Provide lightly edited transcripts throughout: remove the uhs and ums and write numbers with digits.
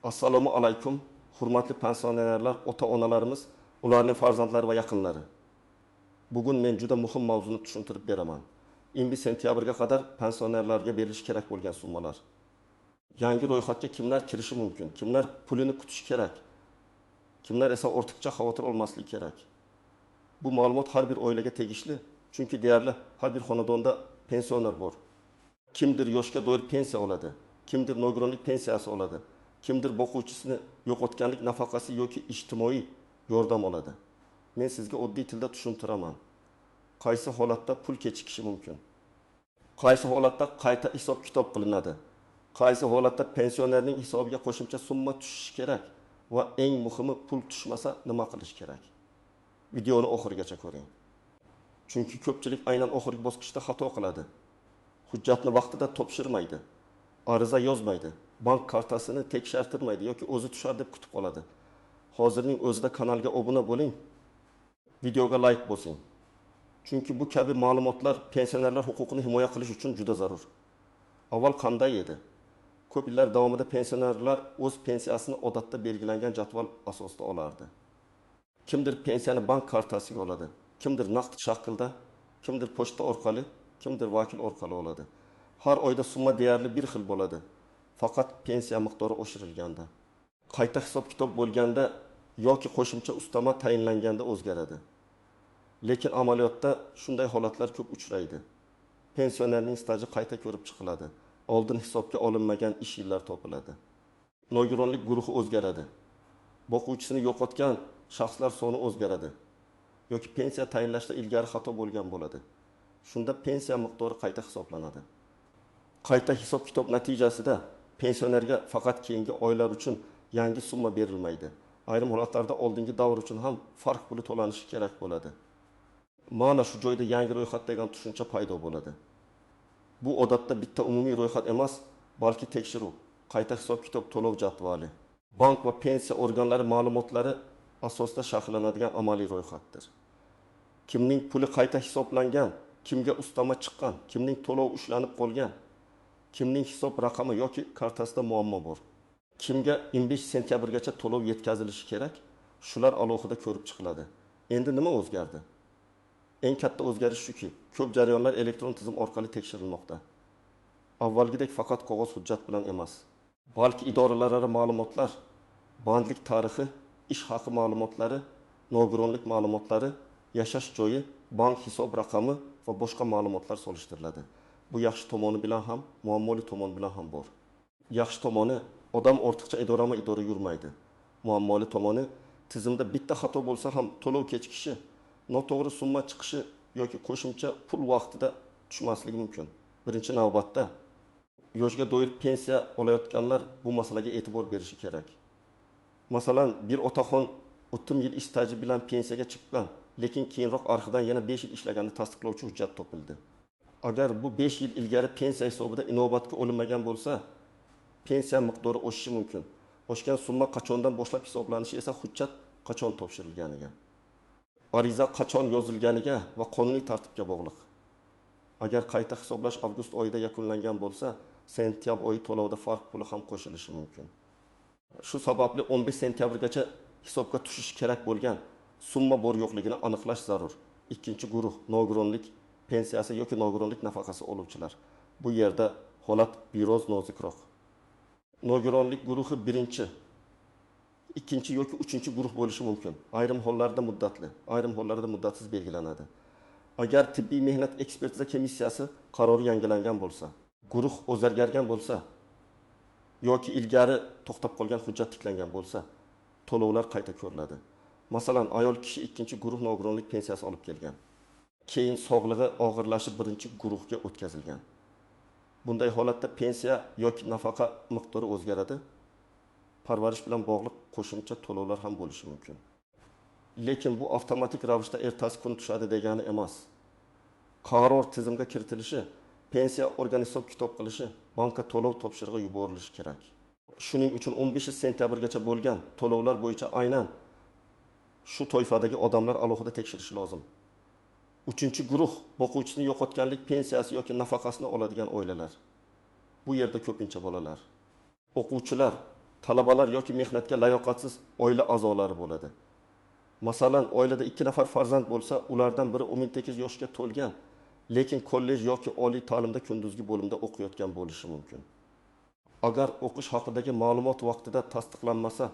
Assalomu alaykum, hurmatli pensionerlar, ota-onalarimiz, ularning farzandlari va yaqinlari. Bugun men juda muhim mavzuni tushuntirib beraman. Endi sentyabrga qadar pensionerlarga berilishi kerak bo'lgan summalar. Yangi ro'yxatga kimlar kirishi mumkin? Kimlar pulini kutishi kerak? Kimlar esa ortiqcha xavotir olmasligi kerak? Bu ma'lumot har bir oilaga tegishli, chunki deyarli har bir xonadonda pensioner bor. Kimdir yoshga doir pensiya oladi, kimdir nogironlik pensiyasi oladi, kimdir boquvchisini yo'qotganlik nafaqasi yoki ijtimoiy yordam oladi. Men sizga oddiy tilda tushuntiraman. Qaysi holatda pul kechikishi mumkin? Qaysi holatda qayta hisob-kitob qilinadi? Qaysi holatda pensionerning hisobiga qo'shimcha summa tushishi kerak va eng muhimi pul tushmasa nima qilish kerak? Videoni oxirigacha ko'ring. Chunki ko'pchilik aynan oxirgi bosqichda xato qiladi. Hujjatni vaqtida topshirmaydi, ariza yozmaydi, bank kartasini tekshirtirmaydi yoki o'zi tushar deb kutib qoladi. Hozirning o'zida kanalga obuna bo'ling, videoga like bosing. Chunki bu kabi ma'lumotlar pensionerlar huquqini himoya qilish uchun juda zarur. Avval qanday edi? Ko'p yillar davomida pensionerlar o'z pensiyasini odatda belgilangan jadval asosida olardi. Kimdir pensiyani bank kartasiga oladi, kimdir naqd shaklda, kimdir pochta orqali, kimdir vakil orqali oladi. Har oyda summa deyarli bir xil bo'ladi. Faqat pensiya miqdori oshirilganda. Qayta hisob-kitob bo'lganda yoki qo'shimcha ustama tayinlanganda o'zgaradi. Lekin amaliyotda shunday holatlar ko'p uchraydi. Pensionerning staji qayta ko'rib chiqiladi. Oldin hisobga olinmagan ish yillar topiladi. Nogironlik guruhi o'zgaradi. Boquvchisini yo'qotgan shaxslar soni o'zgaradi. Yoki pensiya tayinlashda ilgari xato bo'lgan bo'ladi. Shunda pensiya miqdori qayta hisoblanadi. Qayta hisob-kitob natijasida pensionerga faqat keyingi oylar uchun yangi summa berilmaydi. Ayrim holatlarda oldingi davr uchun ham farq puli to'lanishi kerak bo'ladi. Mana shu joyda yangi ro'yxat degan tushuncha paydo bo'ladi. Bu odatda bitta umumiy ro'yxat emas, balki tekshiruv, qayta hisob-kitob to'lov jadvali, bank va pensiya organlari ma'lumotlari asosida shakllanadigan amaliy ro'yxatdir. Kimning puli qayta hisoblangan, kimga ustama chiqqan, kimning to'lov ushlanib qolgan, kimning hisob raqami yoki kartasida muammo bor, kimga 25 sentyabrgacha to'lov yetkazilishi kerak, shular alohida ko'rib chiqiladi. Endi nima o'zgardi? Eng katta o'zgarish shuki, ko'p jarayonlar elektron tizim orqali tekshirilmoqda. Avvalgidek faqat qog'oz hujjat bilan emas, balki idoralararo ma'lumotlar, bandlik tarixi, ish haqi ma'lumotlari, nogironlik ma'lumotlari, yashash joyi, bank hisob raqami va boshqa ma'lumotlar solishtiriladi. Bu yaxshi tomoni bilan ham, muammoli tomoni bilan ham bor. Yaxshi tomoni, odam ortiqcha idora yurmaydi. Muammoli tomoni, tizimda bitta xato bo'lsa ham to'lov kechikishi, noto'g'ri summa chiqishi yoki qo'shimcha pul vaqtida tushmasligi mumkin. Birinchi navbatda yoshga doir pensiya olayotganlar bu masalaga e'tibor berishi kerak. Masalan, bir otaxon 30 yil ish staji bilan pensiyaga chiqqan, lekin keyinroq arxidan yana 5 yil ishlaganini tasdiqlovchi hujjat topildi. Agar bu 5 yil ilgari pensiya hisobida inobatga olinmagan bo'lsa, pensiya miqdori oshishi mumkin. Oshgan summa qachondan boshlab hisoblanishi esa hujjat qachon topshirilganiga, ariza qachon yozilganiga va qonuniy tartibga bog'liq. Agar qayta hisoblash avgust oyida yakunlangan bo'lsa, sentyabr oyi to'lovida farq puli ham qo'shilishi mumkin. Shu sababli 15 sentyabrgacha hisobga tushishi kerak bo'lgan summa bor yo'qligini aniqlash zarur. Ikkinchi guruh nogironlik pensiyasi yoki nogironlik nafaqasi oluvchilar. Bu yerda holat biroz nozikroq. Nogironlik guruhi birinchi, ikkinchi yoki uchinchi guruh bo'lishi mumkin. Ayrim hollarda muddatli, ayrim hollarda muddatsiz belgilanadi. Agar tibbiy mehnat ekspertiza komissiyasi qarori yangilangan bo'lsa, guruh o'zgargan bo'lsa yoki ilgari to'xtab qolgan hujjat tiklangan bo'lsa, to'lovlar qayta ko'riladi. Masalan, ayol kishi ikkinchi guruh nogironlik pensiyasi olib kelgan. Keyin sog'lig'i og'irlashib birinchi guruhga o'tkazilgan. Bunday holatda pensiya yoki nafaqa miqdori o'zgaradi. Parvarish bilan bog'liq qo'shimcha to'lovlar ham bo'lishi mumkin. Lekin bu avtomatik ravishda ertasi kun tushadi degani emas. Qaror tizimga kiritilishi, pensiya organi hisob-kitob qilishi, bankka to'lov topshirig'i yuborilishi kerak. Shuning uchun 15 sentyabrgacha bo'lgan to'lovlar bo'yicha aynan shu toifadagi odamlar alohida tekshirishi lozim. Uchinchi guruh boquvchisini yo'qotganlik pensiyasi yoki nafaqasini oladigan oilalar. Bu yerda ko'pincha bolalar, o'quvchilar, talabalar yoki mehnatga layoqatsiz oila a'zolari bo'ladi. Masalan, oilada 2 nafar farzand bo'lsa, ulardan biri 18 yoshga to'lgan, lekin kollej yoki oliy ta'limda kunduzgi bo'limda o'qiyotgan bo'lishi mumkin. Agar o'qish haqidagi ma'lumot vaqtida tasdiqlanmasa,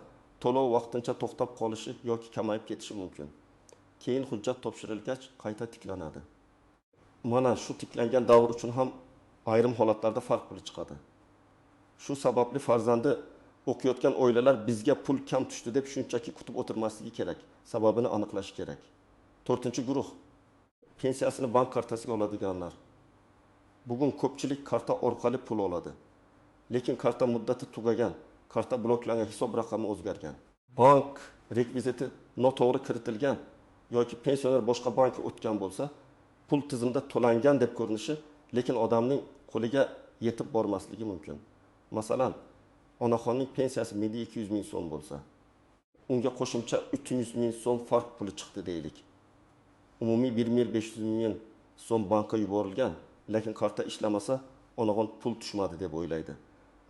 to'lov vaqtincha to'xtab qolishi yoki kamayib ketishi mumkin. Keyin hujjat topshirilgach qayta tiklanadi. Mana shu tiklangan davr uchun ham ayrim holatlarda farq puli chiqadi. Shu sababli farzandi o'qiyotgan oilalar bizga pul kam tushdi deb shunchaki kutib o'tirmasligi kerak. Sababini aniqlash kerak. 4-guruh pensiyasini bank kartasiga oladiganlar. Bugun ko'pchilik karta orqali pul oladi. Lekin karta muddati tugagan, karta bloklangan, hisob raqami o'zgargan. Bank rekviziti noto'g'ri kiritilgan yoki pensioner boshqa bankka o'tgan bo'lsa, pul tizimda to'langan deb ko'rinishi, lekin odamning qo'liga yetib bormasligi mumkin. Masalan, onaxonning pensiyasi milliy 200 ming so'm bo'lsa, unga qo'shimcha 300 ming so'm farq puli chiqdi deylik. Umumiy 1,5 million so'm bankka yuborilgan, lekin karta ishlamasa, onaxon pul tushmadi deb o'ylaydi.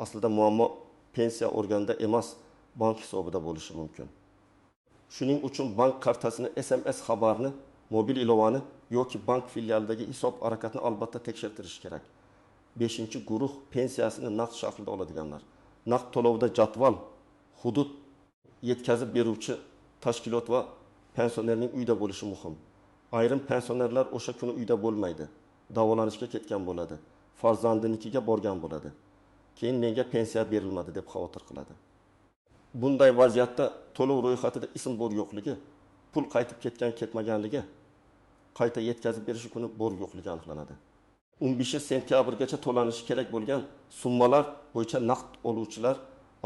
Aslida muammo pensiya organida emas, bank hisobida bo'lishi mumkin. Shuning uchun bank kartasini, SMS xabarni, mobil ilovani yoki bank filialidagi hisob harakatini albatta tekshirtirish kerak. 5-guruh pensiyasini naqd shaklda oladiganlar. Naqd to'lovda jadval, hudud, yetkazib beruvchi tashkilot va pensionerning uyda bo'lishi muhim. Ayrim pensionerlar o'sha kuni uyda bo'lmaydi, davolanishga ketgan bo'ladi, farzandinikiga borgan bo'ladi. Keyin menga pensiya berilmadi deb xavotir qiladi. Bunday vaziyatda to'lov ro'yxatida ism bor yo'qligi, pul qaytib ketmaganligi, qayta yetkazib berish kuni bor yo'qligi aniqlanadi. 15-sentyabrgacha to'lanishi kerak bo'lgan summalar bo'yicha naqd oluvchilar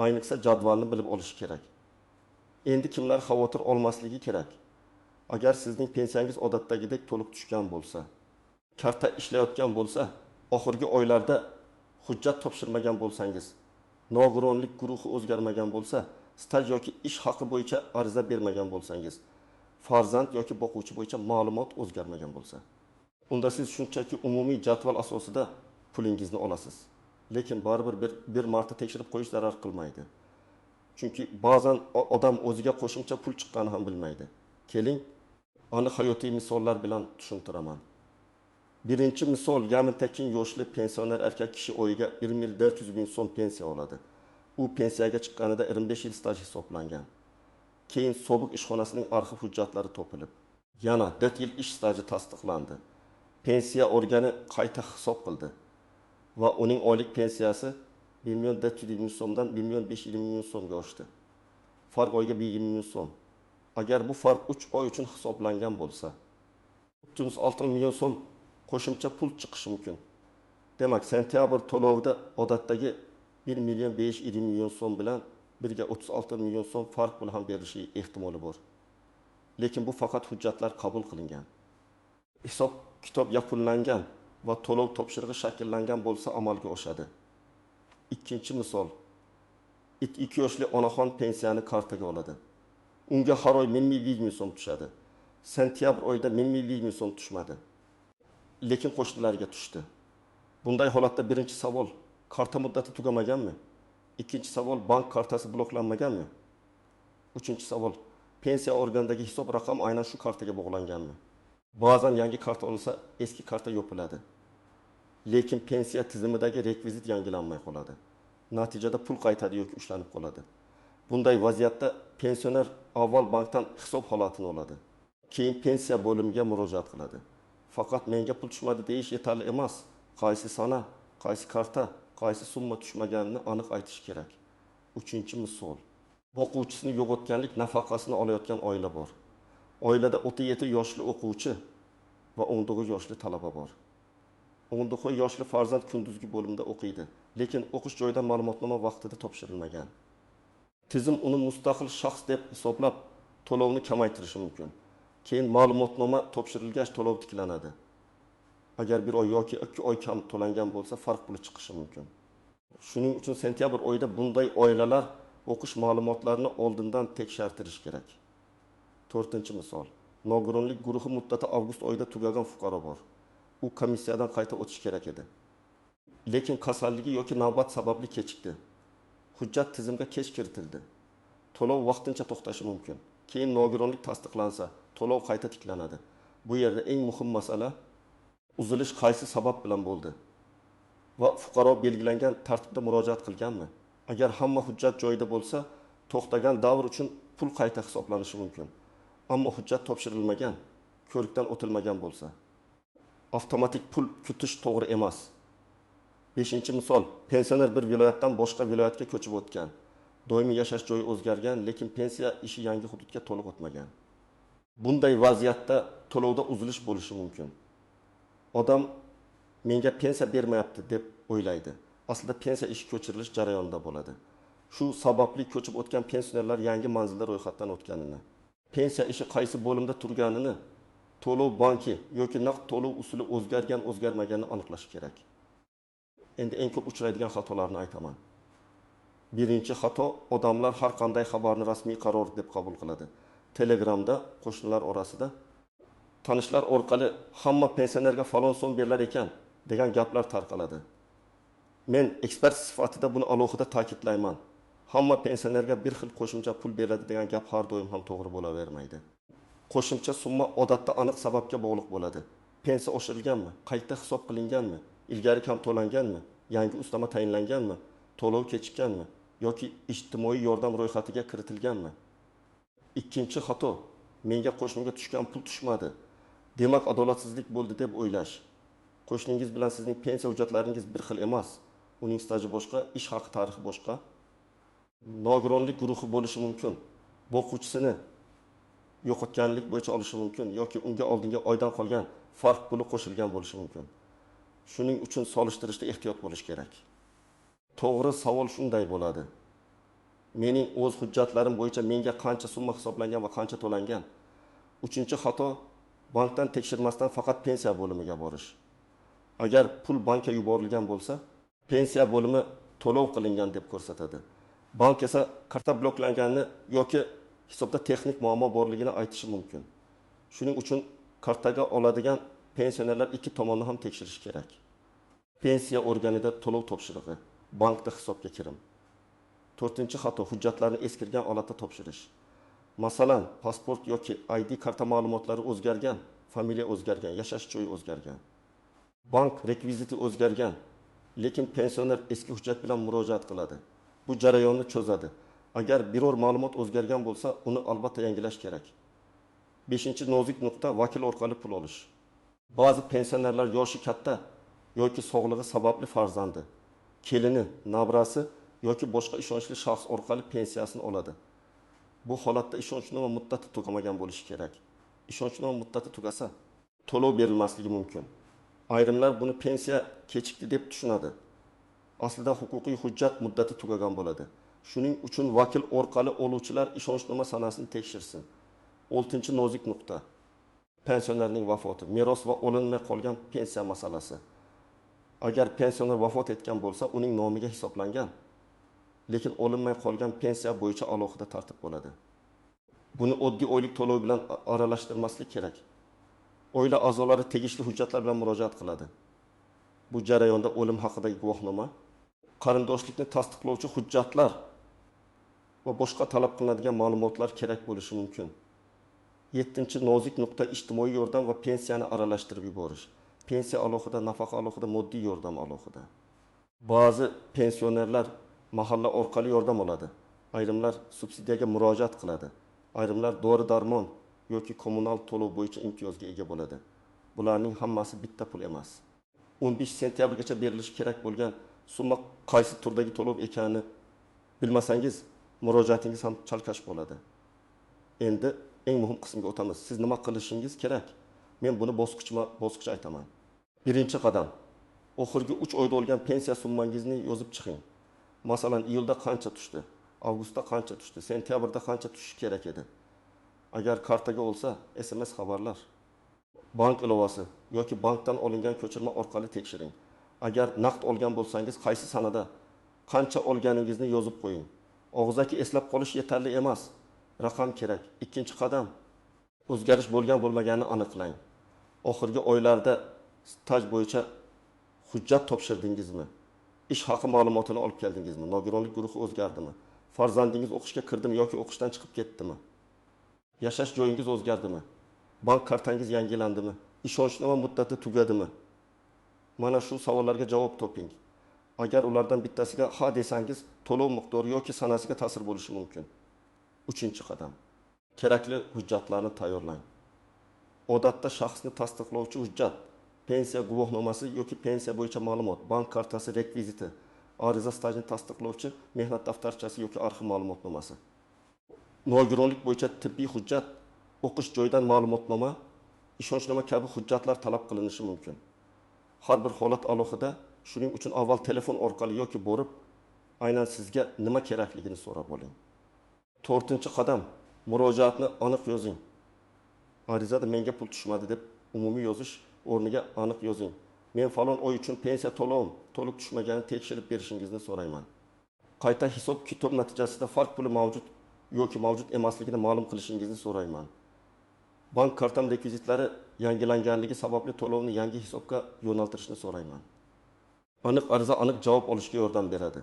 ayniqsa jadvalni bilib olishi kerak. Endi kimlar xavotir olmasligi kerak? Agar sizning pensiyangiz odatdagidek to'liq tushgan bo'lsa, karta ishlayotgan bo'lsa, oxirgi oylarda hujjat topshirmagan bo'lsangiz, nogironlik guruhi o'zgarmagan bo'lsa, staj yoki ish haqi bo'yicha ariza bermagan bo'lsangiz, farzand yoki boquvchi bo'yicha ma'lumot o'zgarmagan bo'lsa, unda siz shunchaki umumiy jadval asosida pulingizni olasiz. Lekin baribir bir marta tekshirib qo'yish zarar qilmaydi. Chunki ba'zan odam o'ziga qo'shimcha pul chiqqanini ham bilmaydi. Keling, aniq hayotiy misollar bilan tushuntiraman. Birinchi misol, yamin-tekin yoshli pensioner erkak kishi oyiga 1,4 ming so'm pensiya oladi. U pensiyaga chiqqanida 25 yil staj hisoblangan. Keyin sobiq ishxonasining arxiv hujjatlari topilib, yana 4 yil ish staji tasdiqlandi. Pensiya organi qayta hisob qildi va uning oylik pensiyasi 1,4 ming so'mdan 1,5 ming so'mga oshdi. Farq oyiga 1 ming so'm. Agar bu farq 3 oy uchun hisoblangan bo'lsa, 306 million so'm qo'shimcha pul chiqishi mumkin. Demak, sentyabr to'lovida odatdagi 1,5 million so'm bilan birga 36 million so'm farq pul ham berilishi ehtimoli bor. Lekin bu faqat hujjatlar qabul qilingan. Hisob kitob yakunlangan va to'lov topshirig'i shakllangan bo'lsa amalga oshadi. Ikkinchi misol. 2 yoshli onaxon pensiyani kartaga oladi. Unga har oy 1,2 ming so'm tushadi. Sentyabr oyida 1,2 ming so'm tushmadi. Lekin qo'shnilarga tushdi. Bunday holatda birinchi savol, karta muddati tugamaganmi? Ikkinchi savol, bank kartasi bloklanmaganmi? Uchinchi savol, pensiya organidagi hisob raqam aynan shu kartaga bog'langanmi? Ba'zan yangi karta olsa, eski karta yopiladi. Lekin pensiya tizimidagi rekvizit yangilanmay qoladi. Natijada pul qaytadi yoki ushlanib qoladi. Bunday vaziyatda pensioner avval bankdan hisob holatini oladi. Keyin pensiya bo'limiga murojaat qiladi. Faqat menga pul tushmadi deyish yetarli emas. Qaysi sana, qaysi karta, qaysi summa tushmaganini aniq aytish kerak. Uchinchi misol. Boquvchisini yo'qotganlik nafaqasini olayotgan oila bor. Oilada 37 yoshli o'quvchi va 19 yoshli talaba bor. 19 yoshli farzand kunduzgi bo'limda o'qiydi, lekin o'qish joyidan ma'lumotnoma vaqtida topshirilmagan. Tizim uni mustaqil shaxs deb hisoblab to'lovni kamaytirishi mumkin. Keyin ma'lumotnoma topshirilgach to'lov tiklanadi. Agar 1 oy yoki 2 oy kam to'langan bo'lsa, farq puli chiqishi mumkin. Shuning uchun sentyabr oyida bunday oilalar o'qish ma'lumotlarini oldindan tekshirtirish kerak. 4-misol. Nogironlik guruhi muddati avgust oyida tugagan fuqaro bor. U komissiyadan qayta o'tish kerak edi. Lekin kasalligi yoki navbat sababli kechikdi. hujjat tizimga kech kiritildi. To'lov vaqtincha to'xtashi mumkin. Keyin nogironlik tasdiqlansa, to'lov qayta tiklanadi. Bu yerda eng muhim masala uzilish qaysi sabab bilan bo'ldi va fuqaro belgilangan tartibda murojaat qilganmi? Agar hamma hujjat joyida bo'lsa, to'xtagan davr uchun pul qayta hisoblanishi mumkin. Ammo hujjat topshirilmagan, ko'rikdan o'tilmagan bo'lsa, avtomatik pul kutish to'g'ri emas. 5-misol, pensioner bir viloyatdan boshqa viloyatga ko'chib o'tgan. Doimiy yashash joyi o'zgargan, lekin pensiya ishi yangi hududga to'liq o'tmagan. Bunday vaziyatda to'lovda uzilish bo'lishi mumkin. Odam menga pensiya bermayapti deb o'ylaydi. Aslida pensiya ishi ko'chirilish jarayonida bo'ladi. Shu sababli ko'chib o'tgan pensionerlar yangi manzilda ro'yxatdan o'tganini, pensiya ishi qaysi bo'limda turganini, to'lov banki yoki naqd to'lov usuli o'zgarmaganini aniqlash kerak. Endi eng ko'p uchraydigan xatolarni aytaman. Birinchi xato, odamlar har qanday xabarni rasmiy qaror deb qabul qiladi. Telegramda qo'shnilar orasida tanishlar orqali hamma pensionerga falon so'm berilar ekan degan gaplar tarqaladi. Men ekspert sifatida buni alohida ta'kidlayman. Hamma pensionerga bir xil qo'shimcha pul beradi degan gap har doim ham to'g'ri bo'lavermaydi. Qo'shimcha summa odatda aniq sababga bog'liq bo'ladi. Pensiya oshirilganmi, qayta hisob qilinganmi, ilgari kam to'langanmi, yangi ustama tayinlanganmi, to'lov kechikkanmi yoki ijtimoiy yordam ro'yxatiga kiritilganmi? Ikkinchi xato, menga qo'shniga tushgan pul tushmadi. Demak, adolatsizlik bo'ldi deb o'ylash. Qo'shningiz bilan sizning pensiya hujjatlaringiz bir xil emas. Uning staji boshqa, ish haqi tarixi boshqa. Nogironlik guruhi bo'lishi mumkin. Boquvchisini yo'qotganlik bo'yicha olishi mumkin yoki unga oldinga oydan qolgan farq puli qo'shilgan bo'lishi mumkin. Shuning uchun solishtirishda ehtiyot bo'lish kerak. To'g'ri savol shunday bo'ladi. Mening o'z hujjatlarim bo'yicha menga qancha summa hisoblangan va qancha to'langan? Uchinchi xato, bankdan tekshirmasdan faqat pensiya bo'limiga borish. Agar pul bankka yuborilgan bo'lsa, pensiya bo'limi to'lov qilingan deb ko'rsatadi. Bank esa karta bloklanganini yoki hisobda texnik muammo borligini aytishi mumkin. Shuning uchun kartaga oladigan pensionerlar ikki tomonni ham tekshirish kerak. Pensiya organida to'lov topshirig'i, bankda hisobga kirim. 4-xato, hujjatlarni eskirgan holatda topshirish. Masalan, pasport yoki ID karta ma'lumotlari o'zgargan, familiya o'zgargan, yashash joyi o'zgargan. Bank rekviziti o'zgargan, lekin pensioner eski hujjat bilan murojaat qiladi. Bu jarayonni cho'zadi. Agar biror ma'lumot o'zgargan bo'lsa, uni albatta yangilash kerak. 5-nozik nuqta, vakil orqali pul olish. Ba'zi pensionerlar yoshi katta yoki sog'lig'i sababli farzandi, kelini, nabrasi yoki boshqa ishonchli shaxs orqali pensiyasini oladi. Bu holatda ishonchnoma muddati tugamagan bo'lishi kerak. Ishonchnoma muddati tugasa, to'lov berilmasligi mumkin. Ayrimlar buni pensiya kechikdi deb tushunadi. Aslida huquqiy hujjat muddati tugagan bo'ladi. Shuning uchun vakil orqali oluvchilar ishonchnoma sanasini tekshirsin. 6-nozik nuqta. Pensionerning vafoti, meros va olinmay qolgan pensiya masalasi. Agar pensioner vafot etgan bo'lsa, uning nomiga hisoblangan, lekin olinmay qolgan pensiya bo'yicha alohida tartib bo'ladi. Buni oddiy oylik to'lov bilan aralashtirmaslik kerak. Oila a'zolari tegishli hujjatlar bilan murojaat qiladi. Bu jarayonda o'lim haqidagi guvohnoma, qarindoshlikni tasdiqlovchi hujjatlar va boshqa talab qilinadigan ma'lumotlar kerak bo'lishi mumkin. 7-nozik nuqta, ijtimoiy yordam va pensiyani aralashtirib yuborish. Pensiya alohida, nafaqa alohida, moddiy yordam alohida. Ba'zi pensionerlar mahalla orqali yordam oladi. Ayrimlar subsidiyaga murojaat qiladi. Ayrimlar dori-darmon yoki kommunal to'lov bo'yicha imtiyozga ega bo'ladi. Bularning hammasi bitta pul emas. 15 sentyabrgacha berilishi kerak bo'lgan summa qaysi turdagi to'lov ekanini bilmasangiz, murojaatingiz ham chalkash bo'ladi. Endi eng muhim qismga o'tamiz. Siz nima qilishingiz kerak? Men buni bosqichma-bosqich aytaman. Birinchi qadam. Oxirgi 3 oyda olgan pensiya summangizni yozib chiqing. Masalan, iyulda qancha tushdi, avgustda qancha tushdi, sentyabrda qancha tushishi kerak edi. Agar kartaga olsa, SMS xabarlar, bank ilovasi yoki bankdan olingan ko'chirma orqali tekshiring. Agar naqd olgan bo'lsangiz, qaysi sanada qancha olganingizni yozib qo'ying. Og'zaki eslab qolish yetarli emas. Raqam kerak. Ikkinchi qadam, o'zgarish bo'lgan-bo'lmaganini aniqlang. Oxirgi oylarda staj bo'yicha hujjat topshirdingizmi? ish haqi ma'lumotini olib keldingizmi? Nogironlik guruhi o'zgardimi? Farzandingiz o'qishga kirdimi yoki o'qishdan chiqib ketdimi? Yashash joyingiz o'zgardimi? Bank kartangiz yangilandimi? Ishonchnoma muddati tugadimi? Mana shu savollarga javob toping. Agar ulardan bittasiga ha desangiz, to'lov miqdori yoki sanasiga ta'sir bo'lishi mumkin. 3-qadam. Kerakli hujjatlarni tayyorlang. Odatda shaxsni tasdiqlovchi hujjat, pensiya guvohnomasi yoki pensiya bo'yicha ma'lumot, bank kartasi rekviziti, ariza stajini tasdiqlovchi mehnat daftarchasi yoki arxiv ma'lumotnomasi. Nogironlik bo'yicha tibbiy hujjat, o'qish joyidan ma'lumotnoma, ishonchnoma kabi hujjatlar talab qilinishi mumkin. Har bir holat alohida, shuning uchun avval telefon orqali yoki borib, aynan sizga nima kerakligini so'rab oling. 4-qadam, murojaatni aniq yozing. Arizada menga pul tushmadi deb umumiy yozish o'rniga aniq yozing. Men falon oy uchun pensiya to'lovim to'liq tushmaganini tekshirib berishingizni so'rayman. Qayta hisob kitob natijasida farq puli mavjud yoki mavjud emasligini ma'lum qilishingizni so'rayman. Bank kartam rekvizitlari yangilanganligi sababli to'lovni yangi hisobga yo'naltirishni so'rayman. Aniq ariza aniq javob olishga yordam beradi.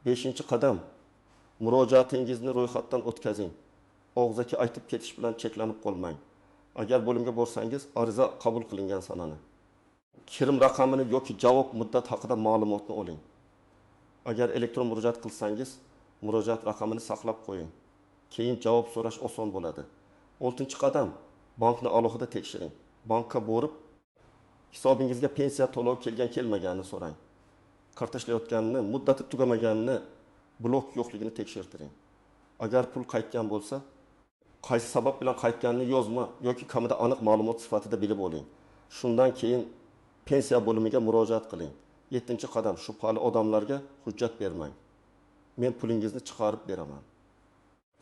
5-qadam, murojaatingizni ro'yxatdan o'tkazing. Og'zaki aytib ketish bilan cheklanib qolmang. Agar bo'limga borsangiz, ariza qabul qilingan sanani. Kirim raqamini yoki javob muddat haqida ma'lumotni oling. Agar elektron murojaat qilsangiz, murojaat raqamini saqlab qo'ying. Keyin javob so'rash oson bo'ladi. 6-qadam, bankni alohida tekshiring. Bankka borib, hisobingizga pensiya to'lov kelmaganini so'rang. Karta ishlayotganini, muddati tugamaganini, blok yo'qligini tekshirtiring. Agar pul qaytgan bo'lsa, qaysi sabab bilan qaytganini yozma yoki kamida aniq ma'lumot sifatida bilib oling. Shundan keyin pensiya bo'limiga murojaat qiling. 7-qadam, shubhali odamlarga hujjat bermang. Men pulingizni chiqarib beraman.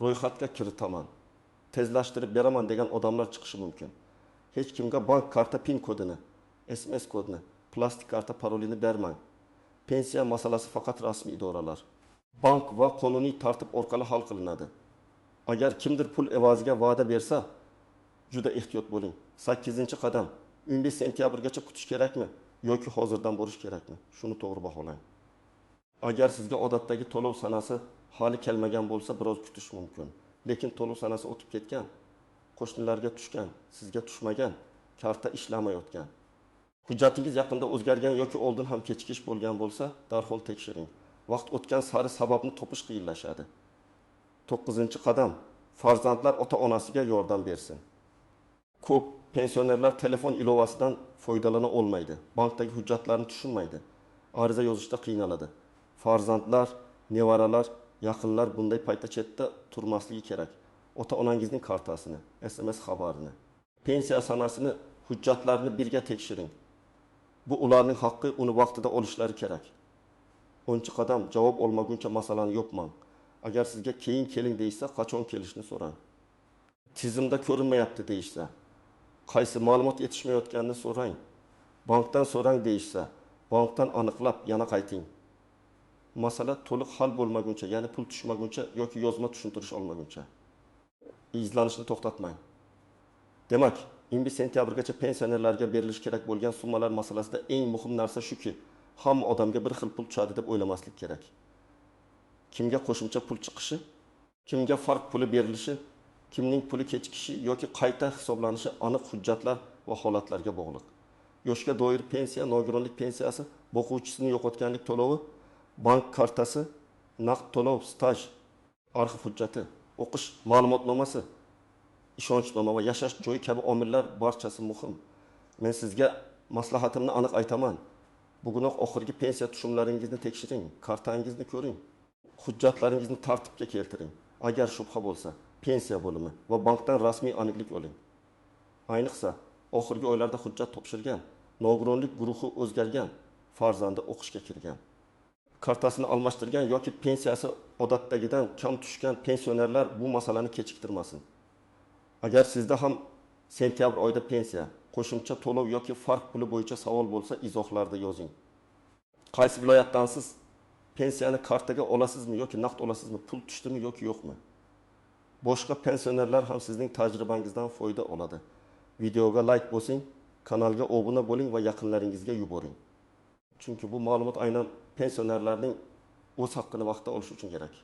Ro'yxatga kiritaman. Tezlashtirib beraman degan odamlar chiqishi mumkin. Hech kimga bank karta PIN kodini, SMS kodini, plastik karta parolini bermang. Pensiya masalasi faqat rasmiy idoralar, bank va qonuniy tartib orqali hal qilinadi. Agar kimdir pul evaziga va'da bersa, juda ehtiyot bo'ling. 8-qadam, 15 sentyabrgacha kutish kerakmi yoki hozirdan borish kerakmi? Shuni to'g'ri baholang. Agar sizga odatdagi to'lov sanasi hali kelmagan bo'lsa, biroz kutish mumkin. Lekin to'lov sanasi o'tib ketgan, qo'shnilarga tushgan, sizga tushmagan, karta ishlamayotgan. Hujjatingiz yaqinda o'zgargan yoki oldin ham kechikish bo'lgan bo'lsa, darhol tekshiring. Vaqt o'tgan sari sababni topish qiyinlashadi. 9-qadam, farzandlar ota-onasiga yordam bersin. Ko'p pensionerlar telefon ilovasidan foydalana olmaydi. Bankdagi hujjatlarni tushunmaydi. Ariza yozishda qiynaladi. Farzandlar, nevaralar, yaqinlar bunday paytda chetda turmasligi kerak. Ota-onangizning kartasini, SMS xabarini, pensiya sanasini, hujjatlarni birga tekshiring. Bu ularning haqqi, uni vaqtida olishlari kerak. 10-qadam, javob olmaguncha masalani yopmang. Agar sizga keyin keling deysa, qachon kelishni so'rang. Tizimda ko'rinmayapti deyishsa, qaysi ma'lumot yetishmayotganini so'rang. Bankdan so'rang deyishsa, bankdan aniqlab yana qayting. Masala to'liq hal bo'lmaguncha, ya'ni pul tushmaguncha yoki yozma tushuntirish olmaguncha izlanishni to'xtatmang. Demak, 20 sentyabrgacha pensionerlarga berilish kerak bo'lgan summalar masalasida eng muhim narsa shuki, hamma odamga bir xil pul tushadi deb o'ylamaslik kerak. Kimga qo'shimcha pul chiqishi, kimga farq puli berilishi, kimning puli kechikishi yoki qayta hisoblanishi aniq hujjatlar va holatlarga bog'liq. Yoshga doir pensiya, nogironlik pensiyasi, boquvchisini yo'qotganlik to'lovi, bank kartasi, naqd to'lov, staj, arxiv hujjati, o'qish ma'lumotnomasi, ishonchnoma va yashash joyi kabi omillar barchasi muhim. Men sizga maslahatimni aniq aytaman. Bugunoq oxirgi pensiya tushumlaringizni tekshiring, kartangizni ko'ring, hujjatlaringizni tartibga keltiring. Agar shubha bo'lsa, pensiya bo'limi va bankdan rasmiy aniqlik oling. Ayniqsa, oxirgi oylarda hujjat topshirgan, nogironlik guruhi o'zgargan, farzandi o'qishga kirgan, kartasini almashtirgan yoki pensiyasi odatdagidan kam tushgan pensionerlar bu masalani kechiktirmasin. Agar sizda ham sentyabr oyida pensiya, qo'shimcha to'lov yoki farq puli bo'yicha savol bo'lsa, izohlarda yozing. Qaysi viloyatdansiz? Pensiyani kartaga olasizmi yoki naqd olasizmi? Pul tushdimi yoki yo'qmi? Boshqa pensionerlar ham sizning tajribangizdan foyda oladi. Videoga like bosing, kanalga obuna bo'ling va yaqinlaringizga yuboring. Chunki bu ma'lumot aynan pensionerlarning o'z haqqini vaqtda olish uchun kerak.